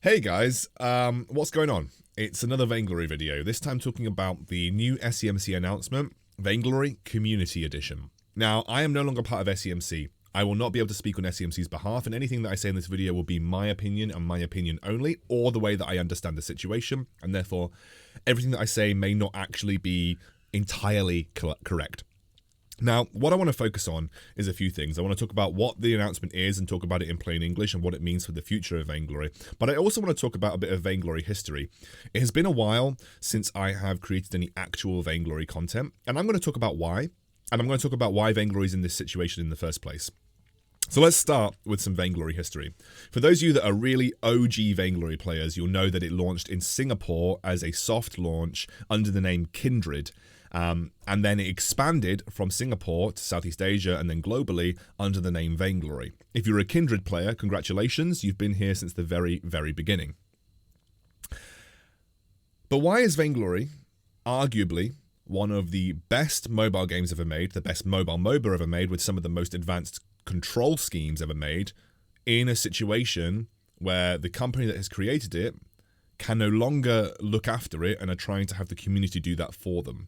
Hey guys, what's going on? It's another Vainglory video, this time talking about the new SEMC announcement, Vainglory Community Edition. Now, I am no longer part of SEMC. I will not be able to speak on SEMC's behalf, and anything that I say in this video will be my opinion and my opinion only, or the way that I understand the situation, and therefore, everything that I say may not actually be entirely correct. Now, what I want to focus on is a few things. I want to talk about what the announcement is and talk about it in plain English and what it means for the future of Vainglory. But I also want to talk about a bit of Vainglory history. It has been a while since I have created any actual Vainglory content, and I'm going to talk about why. And I'm going to talk about why Vainglory is in this situation in the first place. So let's start with some Vainglory history. For those of you that are really OG Vainglory players, you'll know that it launched in Singapore as a soft launch under the name Kindred. And then it expanded from Singapore to Southeast Asia and then globally under the name Vainglory. If you're a Kindred player, congratulations, you've been here since the very, very beginning. But why is Vainglory arguably one of the best mobile games ever made, the best mobile MOBA ever made, with some of the most advanced control schemes ever made, in a situation where the company that has created it can no longer look after it and are trying to have the community do that for them?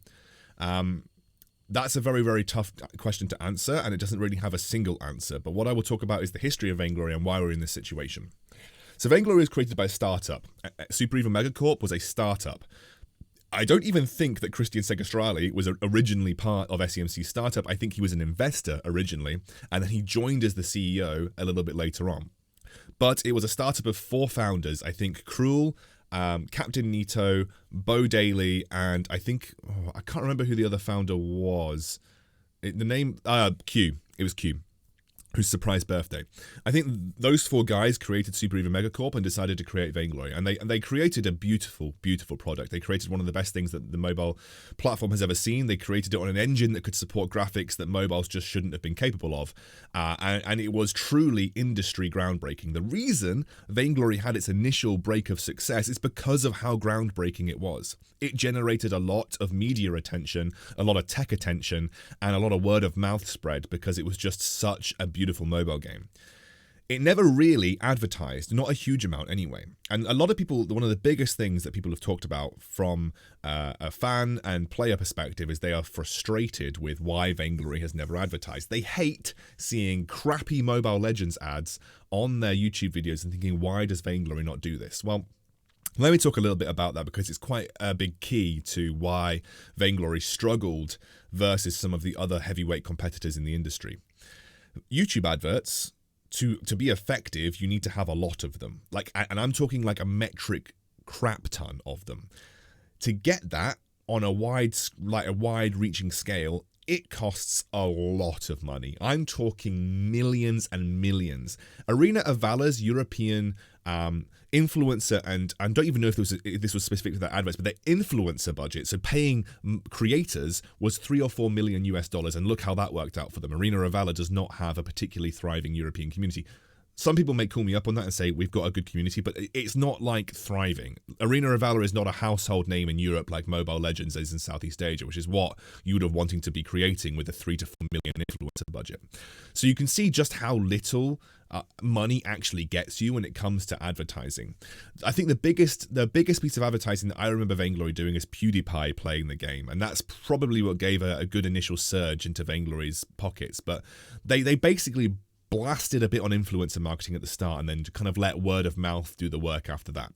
That's a very, very tough question to answer, and it doesn't really have a single answer. But what I will talk about is the history of Vainglory and why we're in this situation. So Vainglory was created by a startup. Super Evil Megacorp was a startup. I don't even think that Christian Segastrali was originally part of SEMC's startup. I think he was an investor originally, and then he joined as the CEO a little bit later on. But it was a startup of 4 founders. I think Cruel, Captain Nito, Bo Daly, and I think, I can't remember who the other founder was. Q. It was Q, whose surprise birthday. I think those 4 guys created Super Evil Megacorp and decided to create Vainglory, and they created a beautiful, beautiful product. They created one of the best things that the mobile platform has ever seen. They created it on an engine that could support graphics that mobiles just shouldn't have been capable of, and it was truly industry groundbreaking. The reason Vainglory had its initial break of success is because of how groundbreaking it was. It generated a lot of media attention, a lot of tech attention, and a lot of word of mouth spread because it was just such a beautiful mobile game. It never really advertised, not a huge amount anyway. And a lot of people, one of the biggest things that people have talked about from a fan and player perspective is they are frustrated with why Vainglory has never advertised. They hate seeing crappy Mobile Legends ads on their YouTube videos and thinking, why does Vainglory not do this? Well, let me talk a little bit about that because it's quite a big key to why Vainglory struggled versus some of the other heavyweight competitors in the industry. YouTube adverts, to be effective, you need to have a lot of them. And I'm talking like a metric crap ton of them. To get that on a wide-reaching scale, it costs a lot of money. I'm talking millions and millions. Arena of Valor's European influencer, and I don't even know if this was specific to their adverts, but their influencer budget, so paying creators, was $3 or $4 million US, and look how that worked out for them. Arena of Valor does not have a particularly thriving European community. Some people may call me up on that and say we've got a good community, but it's not like thriving. Arena of Valor is not a household name in Europe like Mobile Legends is in Southeast Asia, which is what you would have wanting to be creating with a $3 to $4 million influencer budget. So you can see just how little money actually gets you when it comes to advertising. I think the biggest piece of advertising that I remember Vainglory doing is PewDiePie playing the game, and that's probably what gave a good initial surge into Vainglory's pockets. But they basically blasted a bit on influencer marketing at the start and then kind of let word of mouth do the work after that.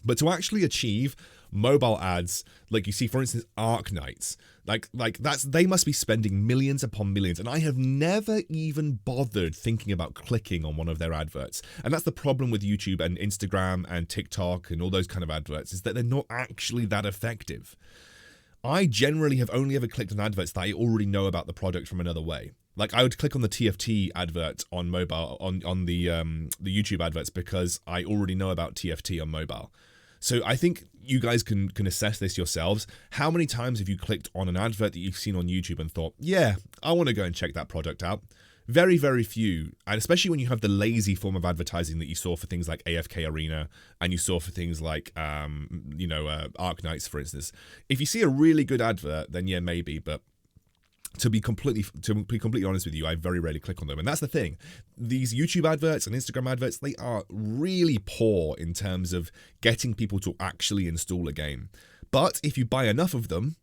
But to actually achieve mobile ads, like you see, for instance, Arknights, they must be spending millions upon millions, and I have never even bothered thinking about clicking on one of their adverts. And that's the problem with YouTube and Instagram and TikTok and all those kind of adverts, is that they're not actually that effective. I generally have only ever clicked on adverts that I already know about the product from another way. Like, I would click on the TFT advert on mobile, on the YouTube adverts, because I already know about TFT on mobile. So I think you guys can assess this yourselves. How many times have you clicked on an advert that you've seen on YouTube and thought, yeah, I want to go and check that product out? Very, very few, and especially when you have the lazy form of advertising that you saw for things like AFK Arena, and you saw for things like, Arknights, for instance. If you see a really good advert, then yeah, maybe, but To be completely honest with you, I very rarely click on them. And that's the thing. These YouTube adverts and Instagram adverts, they are really poor in terms of getting people to actually install a game. But if you buy enough of them,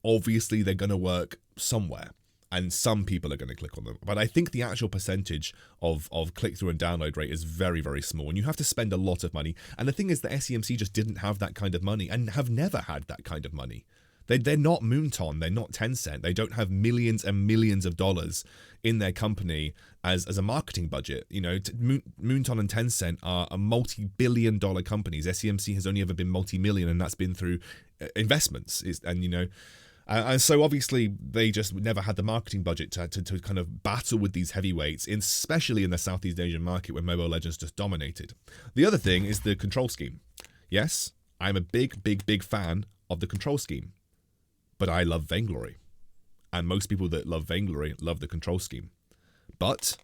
obviously they're going to work somewhere. And some people are going to click on them. But I think the actual percentage of click-through and download rate is very, very small. And you have to spend a lot of money. And the thing is that SEMC just didn't have that kind of money and have never had that kind of money. They're not Moonton, they're not Tencent. They don't have millions and millions of dollars in their company as a marketing budget. You know, Moonton and Tencent are multi-billion dollar companies. SEMC has only ever been multi-million, and that's been through investments. And so obviously they just never had the marketing budget to kind of battle with these heavyweights, especially in the Southeast Asian market where Mobile Legends just dominated. The other thing is the control scheme. Yes, I'm a big fan of the control scheme. But I love Vainglory. And most people that love Vainglory love the control scheme. But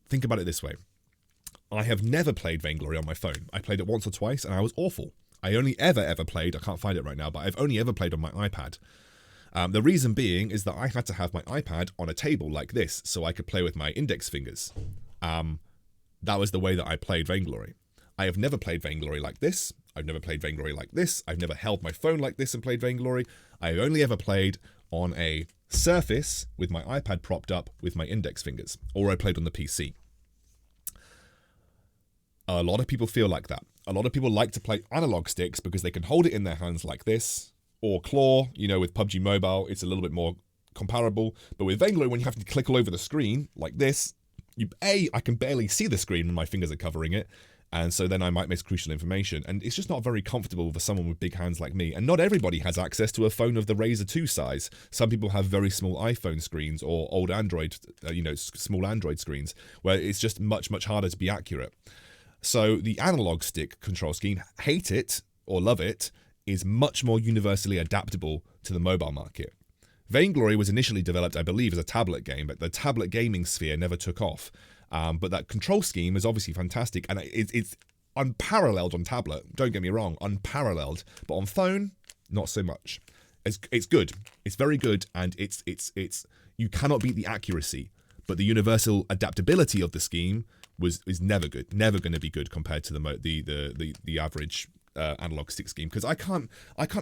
think about it this way. I have never played Vainglory on my phone. I played it once or twice and I was awful. I only ever played, I can't find it right now, but I've only ever played on my iPad. The reason being is that I had to have my iPad on a table like this so I could play with my index fingers. That was the way that I played Vainglory. I have never played Vainglory like this. I've never played Vainglory like this. I've never held my phone like this and played Vainglory. I've only ever played on a surface with my iPad propped up with my index fingers, or I played on the PC. A lot of people feel like that. A lot of people like to play analog sticks because they can hold it in their hands like this, or claw, you know, with PUBG Mobile, it's a little bit more comparable. But with Vainglory, when you have to click all over the screen like this, I can barely see the screen when my fingers are covering it. And so then I might miss crucial information. And it's just not very comfortable for someone with big hands like me. And not everybody has access to a phone of the Razr 2 size. Some people have very small iPhone screens or old Android, small Android screens, where it's just much, much harder to be accurate. So the analog stick control scheme, hate it or love it, is much more universally adaptable to the mobile market. Vainglory was initially developed, I believe, as a tablet game, but the tablet gaming sphere never took off. But that control scheme is obviously fantastic, and it's unparalleled on tablet. Don't get me wrong, unparalleled. But on phone, not so much. It's good. It's very good, and it's you cannot beat the accuracy. But the universal adaptability of the scheme is never good. Never going to be good compared to the average analog stick scheme. Because I can't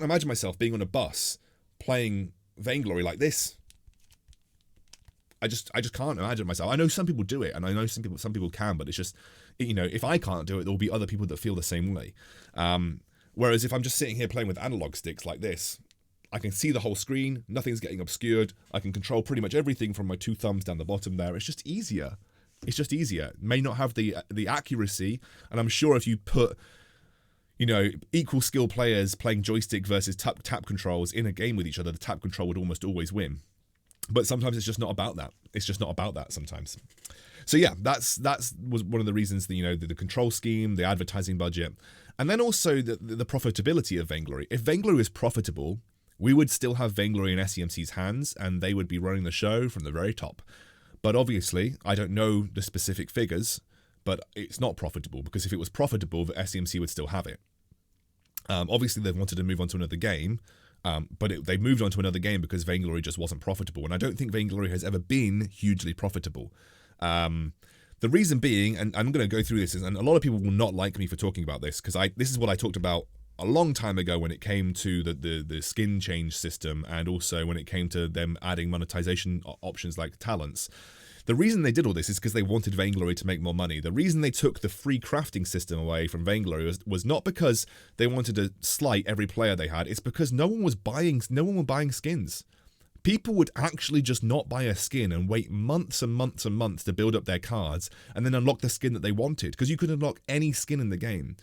imagine myself being on a bus playing Vainglory like this. I just can't imagine myself. I know some people do it, and I know some people can, but it's just, you know, if I can't do it, there will be other people that feel the same way. Whereas if I'm just sitting here playing with analog sticks like this, I can see the whole screen, nothing's getting obscured, I can control pretty much everything from my two thumbs down the bottom there. It's just easier. It's just easier. It may not have the accuracy, and I'm sure if you put, you know, equal skill players playing joystick versus tap controls in a game with each other, the tap control would almost always win. But sometimes it's just not about that. It's just not about that sometimes. So yeah, that was one of the reasons that, you know, the control scheme, the advertising budget, and then also the profitability of Vainglory. If Vainglory is profitable, we would still have Vainglory in SEMC's hands, and they would be running the show from the very top. But obviously, I don't know the specific figures, but it's not profitable, because if it was profitable, the SEMC would still have it. Obviously, they've wanted to move on to another game. But they moved on to another game because Vainglory just wasn't profitable. And I don't think Vainglory has ever been hugely profitable. The reason being, and I'm going to go through this, and a lot of people will not like me for talking about this, because this is what I talked about a long time ago when it came to the skin change system, and also when it came to them adding monetization options like talents. The reason they did all this is because they wanted Vainglory to make more money. The reason they took the free crafting system away from Vainglory was not because they wanted to slight every player they had. It's because no one was buying skins. People would actually just not buy a skin and wait months and months and months to build up their cards and then unlock the skin that they wanted, because you could unlock any skin in the game.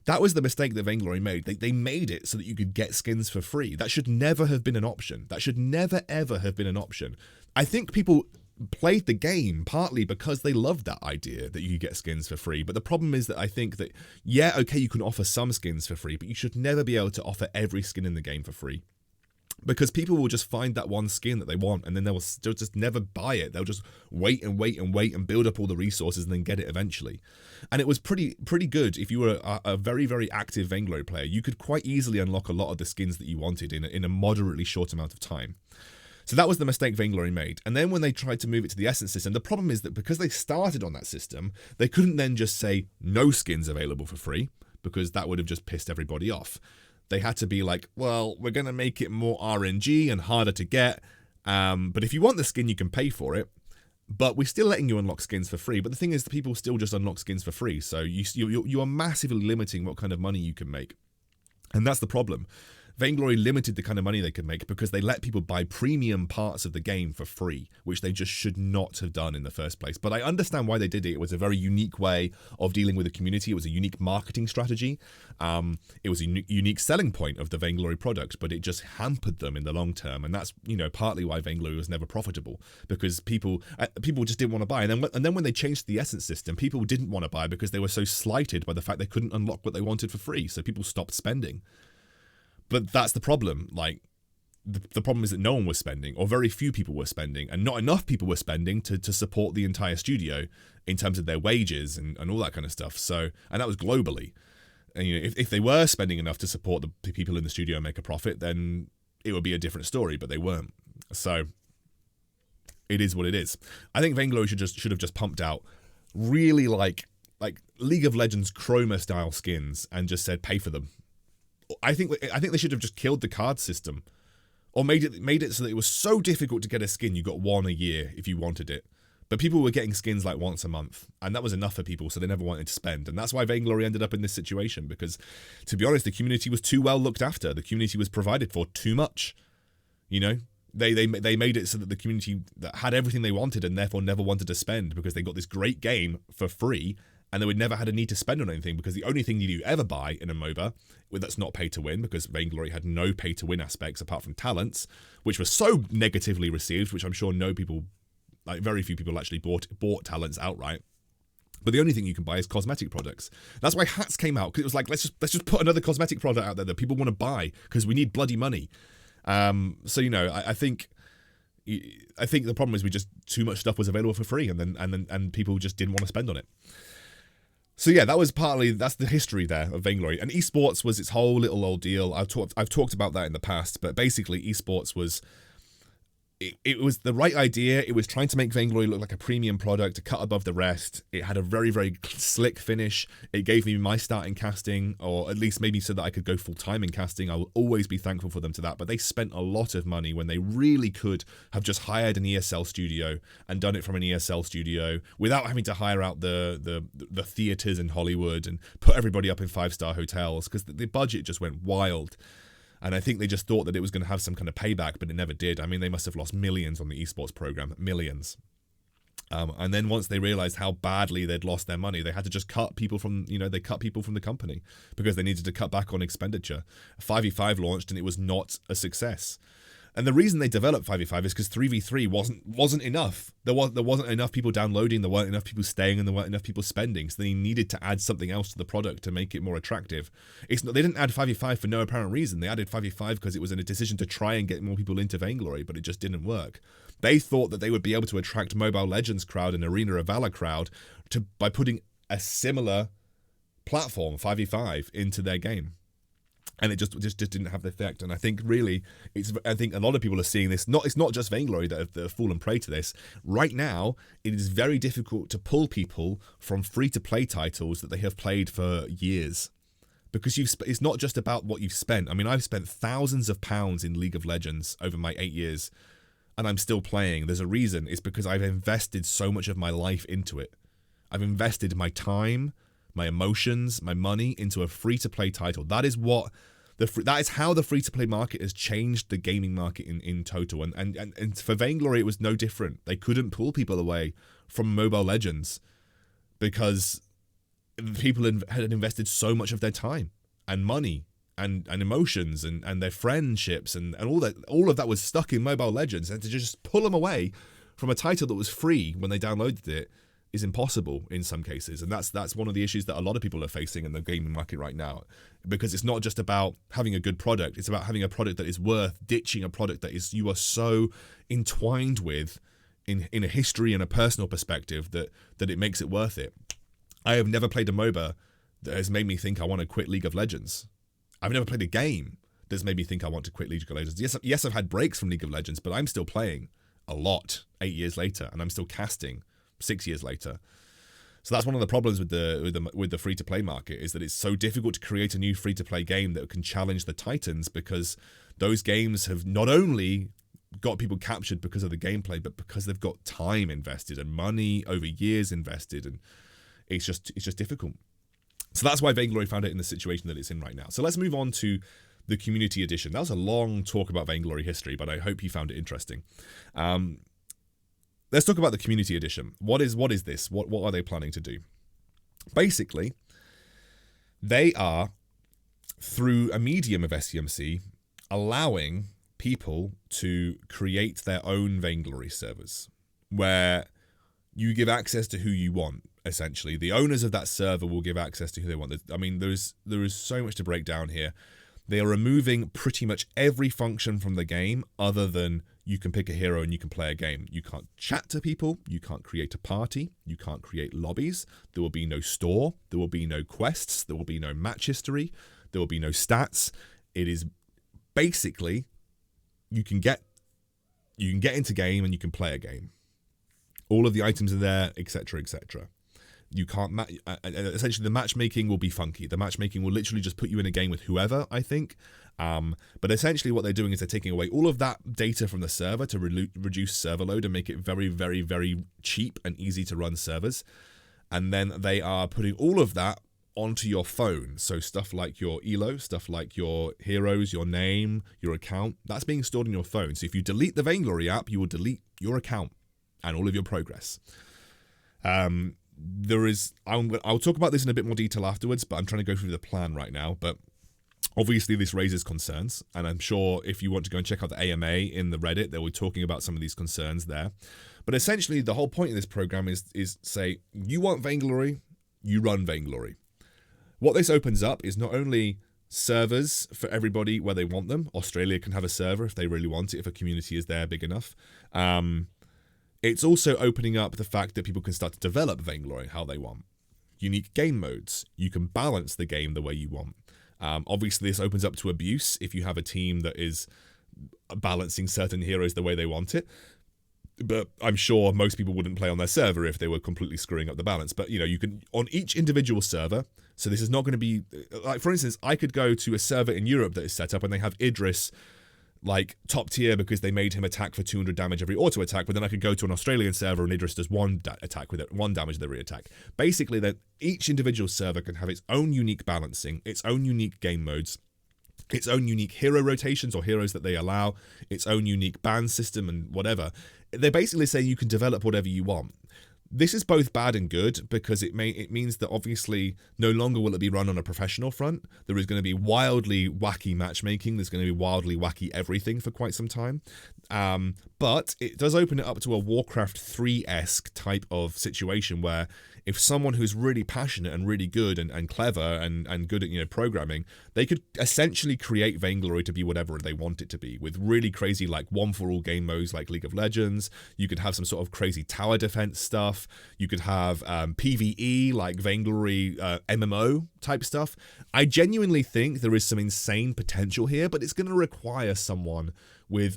That was the mistake that Vainglory made. They made it so that you could get skins for free. That should never have been an option. That should never, ever have been an option. I think people played the game partly because they loved that idea that you could get skins for free. But the problem is that I think that, yeah, okay, you can offer some skins for free, but you should never be able to offer every skin in the game for free. Because people will just find that one skin that they want, and then they'll just never buy it. They'll just wait and wait and wait and build up all the resources and then get it eventually. And it was pretty good. If you were a very, very active Vainglory player, you could quite easily unlock a lot of the skins that you wanted in a moderately short amount of time. So that was the mistake Vainglory made. And then when they tried to move it to the Essence system, the problem is that because they started on that system, they couldn't then just say no skins available for free, because that would have just pissed everybody off. They had to be like, well, we're going to make it more RNG and harder to get. But if you want the skin, you can pay for it. But we're still letting you unlock skins for free. But the thing is, the people still just unlock skins for free. So you are massively limiting what kind of money you can make. And that's the problem. Vainglory limited the kind of money they could make because they let people buy premium parts of the game for free, which they just should not have done in the first place. But I understand why they did it. It was a very unique way of dealing with the community. It was a unique marketing strategy. It was a unique selling point of the Vainglory product, but it just hampered them in the long term. And that's, partly why Vainglory was never profitable, because people just didn't want to buy. And then when they changed the Essence system, people didn't want to buy because they were so slighted by the fact they couldn't unlock what they wanted for free. So people stopped spending. But that's the problem. Like, the problem is that no one was spending, or very few people were spending, and not enough people were spending to support the entire studio in terms of their wages and all that kind of stuff. So, and that was globally. And if they were spending enough to support the people in the studio and make a profit, then it would be a different story. But they weren't. So it is what it is. I think Vainglory should have just pumped out really like League of Legends Chroma style skins and just said pay for them. I think they should have just killed the card system, or made it so that it was so difficult to get a skin you got one a year if you wanted it. But people were getting skins like once a month, and that was enough for people, so they never wanted to spend. And that's why Vainglory ended up in this situation, because, to be honest, the community was too well looked after. The community was provided for too much. They made it so that the community that had everything they wanted and therefore never wanted to spend, because they got this great game for free. And they would never had a need to spend on anything, because the only thing you ever buy in a MOBA that's not pay to win, because Vainglory had no pay to win aspects apart from talents, which was so negatively received, which I'm sure very few people actually bought talents outright. But the only thing you can buy is cosmetic products. That's why hats came out, because it was like, let's just put another cosmetic product out there that people want to buy because we need bloody money. I think the problem is too much stuff was available for free, and people just didn't want to spend on it. So yeah, that's the history there of Vainglory. And esports was its whole little old deal. I've talked about that in the past, but basically esports was, it was the right idea. It was trying to make Vainglory look like a premium product, a cut above the rest. It had a very, very slick finish. It gave me my start in casting, or at least maybe so that I could go full-time in casting. I will always be thankful for them to that. But they spent a lot of money when they really could have just hired an ESL studio and done it from an ESL studio without having to hire out the theaters in Hollywood and put everybody up in 5-star hotels, because the budget just went wild. And I think they just thought that it was going to have some kind of payback, but it never did. I mean, they must have lost millions on the esports program, millions. And then once they realized how badly they'd lost their money, they had to just cut people from, they cut people from the company because they needed to cut back on expenditure. 5v5 launched and it was not a success. And the reason they developed 5v5 is because 3v3 wasn't enough. There wasn't enough people downloading, there weren't enough people staying, and there weren't enough people spending. So they needed to add something else to the product to make it more attractive. They didn't add 5v5 for no apparent reason. They added 5v5 because it was a decision to try and get more people into Vainglory, but it just didn't work. They thought that they would be able to attract Mobile Legends crowd and Arena of Valor crowd by putting a similar platform, 5v5, into their game. And it just didn't have the effect. And I think really, I think a lot of people are seeing this. It's not just Vainglory that have fallen prey to this. Right now, it is very difficult to pull people from free-to-play titles that they have played for years. Because it's not just about what you've spent. I mean, I've spent thousands of pounds in League of Legends over my 8 years, and I'm still playing. There's a reason. It's because I've invested so much of my life into it. I've invested my time, my emotions, my money into a free-to-play title. That is how the free-to-play market has changed the gaming market in total. And for Vainglory, it was no different. They couldn't pull people away from Mobile Legends because people had invested so much of their time and money and emotions and their friendships and all of that was stuck in Mobile Legends. And to just pull them away from a title that was free when they downloaded it is impossible in some cases. And that's one of the issues that a lot of people are facing in the gaming market right now, because it's not just about having a good product, it's about having a product that is worth ditching, a product that you are so entwined with in a history and a personal perspective that it makes it worth it. I have never played a MOBA that has made me think I want to quit League of Legends. I've never played a game that's made me think I want to quit League of Legends. Yes, I've had breaks from League of Legends, but I'm still playing a lot 8 years later, and I'm still casting 6 years later. So that's one of the problems with the free-to-play market, is that it's so difficult to create a new free-to-play game that can challenge the titans, because those games have not only got people captured because of the gameplay, but because they've got time invested and money over years invested, and it's just difficult. So that's why Vainglory found it in the situation that it's in right now. So let's move on to the community edition. That was a long talk about Vainglory history, but I hope you found it interesting. Let's talk about the community edition. What is this? What are they planning to do? Basically, they are, through a medium of SEMC, allowing people to create their own Vainglory servers, where you give access to who you want. Essentially, the owners of that server will give access to who they want. I mean, there is so much to break down here. They are removing pretty much every function from the game other than you can pick a hero and you can play a game. You can't chat to people. You can't create a party. You can't create lobbies. There will be no store. There will be no quests. There will be no match history. There will be no stats. It is basically, you can get into game and you can play a game. All of the items are there, etc., etc. You can't essentially the matchmaking will be funky. The matchmaking will literally just put you in a game with whoever, I think. But essentially what they're doing is they're taking away all of that data from the server to reduce server load and make it very, very, very cheap and easy to run servers. And then they are putting all of that onto your phone. So stuff like your elo, stuff like your heroes, your name, your account, that's being stored in your phone. So if you delete the Vainglory app, you will delete your account and all of your progress. I'll talk about this in a bit more detail afterwards, but I'm trying to go through the plan right now. But obviously this raises concerns, and I'm sure if you want to go and check out the AMA in the Reddit, they'll be talking about some of these concerns there. But essentially the whole point of this program is say, you want Vainglory, you run Vainglory. What this opens up is not only servers for everybody where they want them. Australia can have a server if they really want it, if a community is there big enough. It's also opening up the fact that people can start to develop Vainglory how they want. Unique game modes. You can balance the game the way you want. Obviously, this opens up to abuse if you have a team that is balancing certain heroes the way they want it. But I'm sure most people wouldn't play on their server if they were completely screwing up the balance. But, you know, you can, on each individual server, so this is not going to be, like, for instance, I could go to a server in Europe that is set up and they have Idris like top tier because they made him attack for 200 damage every auto attack, but then I could go to an Australian server and Idris does one attack with it, 1 damage with every attack. Basically, that each individual server can have its own unique balancing, its own unique game modes, its own unique hero rotations or heroes that they allow, its own unique ban system and whatever. They basically say you can develop whatever you want. This is both bad and good because it means that obviously no longer will it be run on a professional front. There is going to be wildly wacky matchmaking. There's going to be wildly wacky everything for quite some time. But it does open it up to a Warcraft 3-esque type of situation where if someone who's really passionate and really good and clever and good at, you know, programming, they could essentially create Vainglory to be whatever they want it to be, with really crazy like one-for-all game modes like League of Legends. You could have some sort of crazy tower defense stuff. You could have PvE like Vainglory MMO type stuff. I genuinely think there is some insane potential here, but it's going to require someone with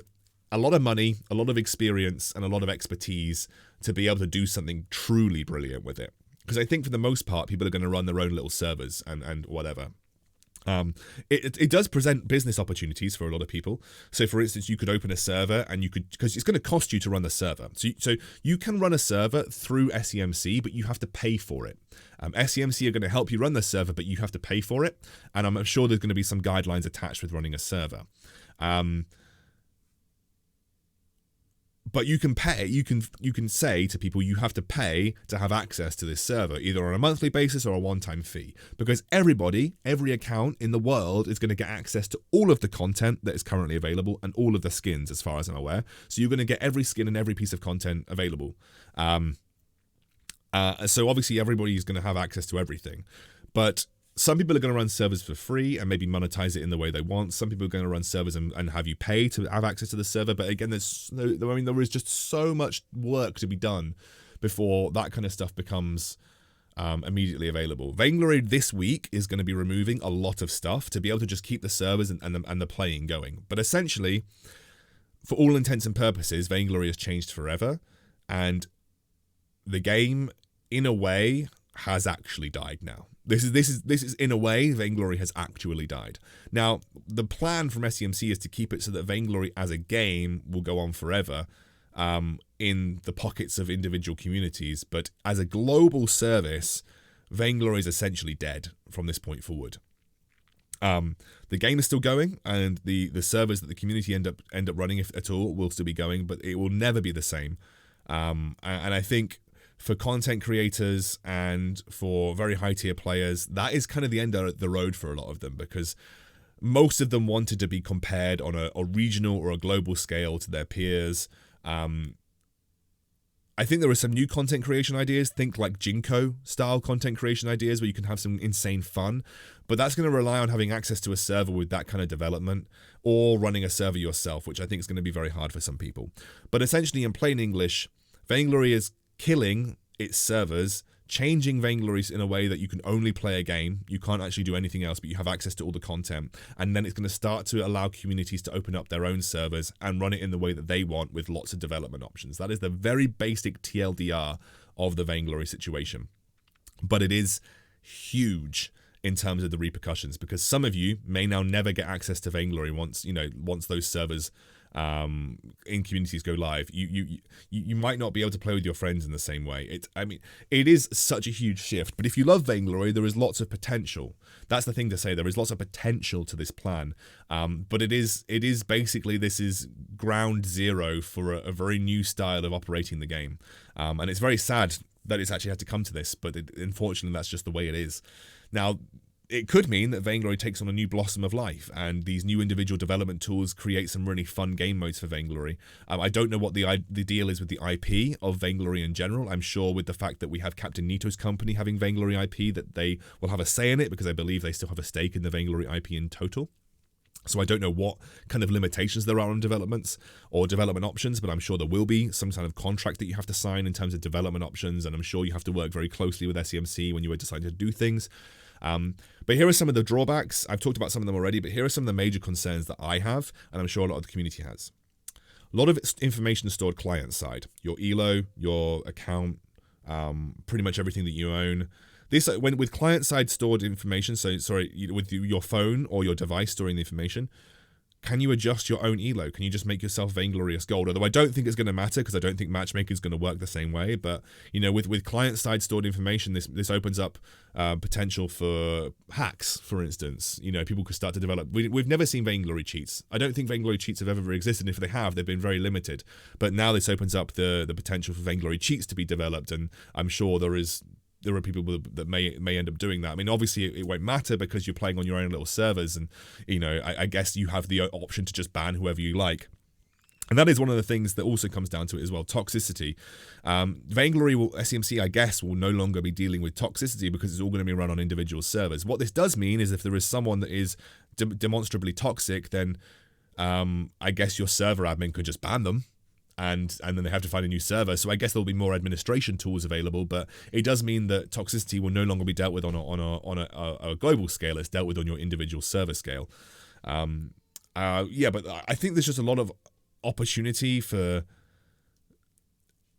a lot of money, a lot of experience, and a lot of expertise to be able to do something truly brilliant with it. Because I think for the most part, people are going to run their own little servers and whatever. It does present business opportunities for a lot of people. So for instance, you could open a server and you could, because it's going to cost you to run the server. So you can run a server through SEMC, but you have to pay for it. SEMC are going to help you run the server, but you have to pay for it. And I'm sure there's going to be some guidelines attached with running a server. But you can pay, you can say to people you have to pay to have access to this server, either on a monthly basis or a one-time fee. Because every account in the world is going to get access to all of the content that is currently available and all of the skins, as far as I'm aware. So you're going to get every skin and every piece of content available. So obviously everybody is going to have access to everything. But some people are going to run servers for free and maybe monetize it in the way they want. Some people are going to run servers and have you pay to have access to the server. But again, there is just so much work to be done before that kind of stuff becomes immediately available. Vainglory this week is going to be removing a lot of stuff to be able to just keep the servers and the playing going. But essentially, for all intents and purposes, Vainglory has changed forever, and the game, in a way, has actually died now. This is in a way, Vainglory has actually died. Now, the plan from SEMC is to keep it so that Vainglory as a game will go on forever, in the pockets of individual communities, but as a global service, Vainglory is essentially dead from this point forward. The game is still going, and the servers that the community end up running, if at all, will still be going, but it will never be the same. And I think for content creators and for very high tier players, that is kind of the end of the road for a lot of them, because most of them wanted to be compared on a regional or a global scale to their peers. I think there are some new content creation ideas. Think like Jinko style content creation ideas where you can have some insane fun, but that's going to rely on having access to a server with that kind of development, or running a server yourself, which I think is going to be very hard for some people. But essentially, in plain English, Vainglory is killing its servers, changing Vainglory in a way that you can only play a game. You can't actually do anything else, but you have access to all the content. And then it's going to start to allow communities to open up their own servers and run it in the way that they want, with lots of development options. That is the very basic TLDR of the Vainglory situation. But it is huge in terms of the repercussions, because some of you may now never get access to Vainglory once those servers in communities go live. You might not be able to play with your friends in the same way. It is such a huge shift, but if you love Vainglory, there is lots of potential. That's the thing to say. There is lots of potential to this plan, but it is basically, this is ground zero for a very new style of operating the game, and it's very sad that it's actually had to come to this, but unfortunately that's just the way it is. Now, it could mean that Vainglory takes on a new blossom of life, and these new individual development tools create some really fun game modes for Vainglory. I don't know what the deal is with the IP of Vainglory in general. I'm sure with the fact that we have Captain Nito's company having Vainglory IP, that they will have a say in it, because I believe they still have a stake in the Vainglory IP in total. So I don't know what kind of limitations there are on developments or development options, but I'm sure there will be some kind of contract that you have to sign in terms of development options, and I'm sure you have to work very closely with SEMC when you are deciding to do things. But here are some of the drawbacks. I've talked about some of them already, but here are some of the major concerns that I have, and I'm sure a lot of the community has. A lot of information is stored client side. Your elo, your account, pretty much everything that you own. This, when with client side stored information, with your phone or your device storing the information, can you adjust your own elo? Can you just make yourself Vainglorious Gold? Although I don't think it's going to matter, because I don't think Matchmaker is going to work the same way. But with client-side stored information, this opens up potential for hacks. For instance, people could start to develop. We've never seen Vainglory cheats. I don't think Vainglory cheats have ever existed. And if they have, they've been very limited. But now this opens up the potential for Vainglory cheats to be developed, and I'm sure there are people that may end up doing that. I mean, obviously it won't matter because you're playing on your own little servers, and I guess you have the option to just ban whoever you like. And that is one of the things that also comes down to it as well, toxicity. Vainglory SEMC, I guess, will no longer be dealing with toxicity, because it's all going to be run on individual servers. What this does mean is if there is someone that is demonstrably toxic, then I guess your server admin could just ban them. And then they have to find a new server. So I guess there'll be more administration tools available, but it does mean that toxicity will no longer be dealt with on a global scale. It's dealt with on your individual server scale. But I think there's just a lot of opportunity for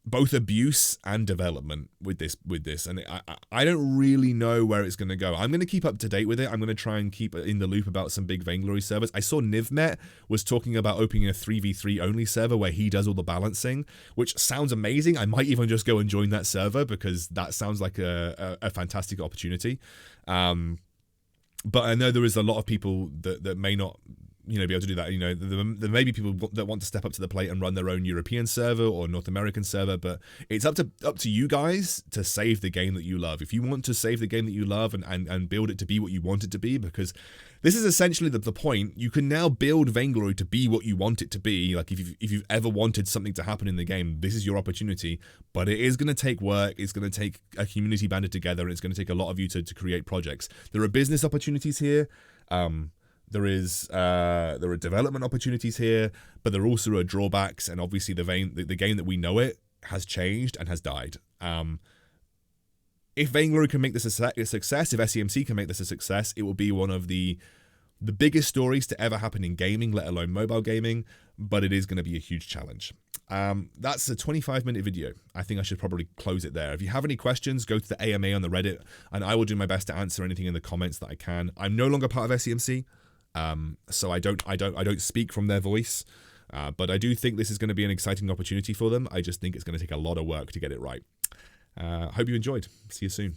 both abuse and development with this, and I don't really know where it's going to go. I'm going to keep up to date with it. I'm going to try and keep in the loop about some big Vainglory servers. I saw Nivmet was talking about opening a 3v3 only server where he does all the balancing, which sounds amazing. I might even just go and join that server, because that sounds like a fantastic opportunity. But I know there is a lot of people that may not be able to do that. There may be people that want to step up to the plate and run their own European server or North American server, but it's up to you guys to save the game that you love. If you want to save the game that you love and build it to be what you want it to be, because this is essentially the point. You can now build Vainglory to be what you want it to be. Like if you've ever wanted something to happen in the game, this is your opportunity. But it is going to take work. It's going to take a community banded together, and it's going to take a lot of you to create projects. There are business opportunities here. There are development opportunities here, but there also are drawbacks, and obviously the game that we know it has changed and has died. if Vainglory can make this a success, if SEMC can make this a success, it will be one of the biggest stories to ever happen in gaming, let alone mobile gaming, but it is going to be a huge challenge. That's a 25-minute video. I think I should probably close it there. If you have any questions, go to the AMA on the Reddit, and I will do my best to answer anything in the comments that I can. I'm no longer part of SEMC, so I don't speak from their voice, but I do think this is going to be an exciting opportunity for them. I just think it's going to take a lot of work to get it right. Hope you enjoyed. See you soon.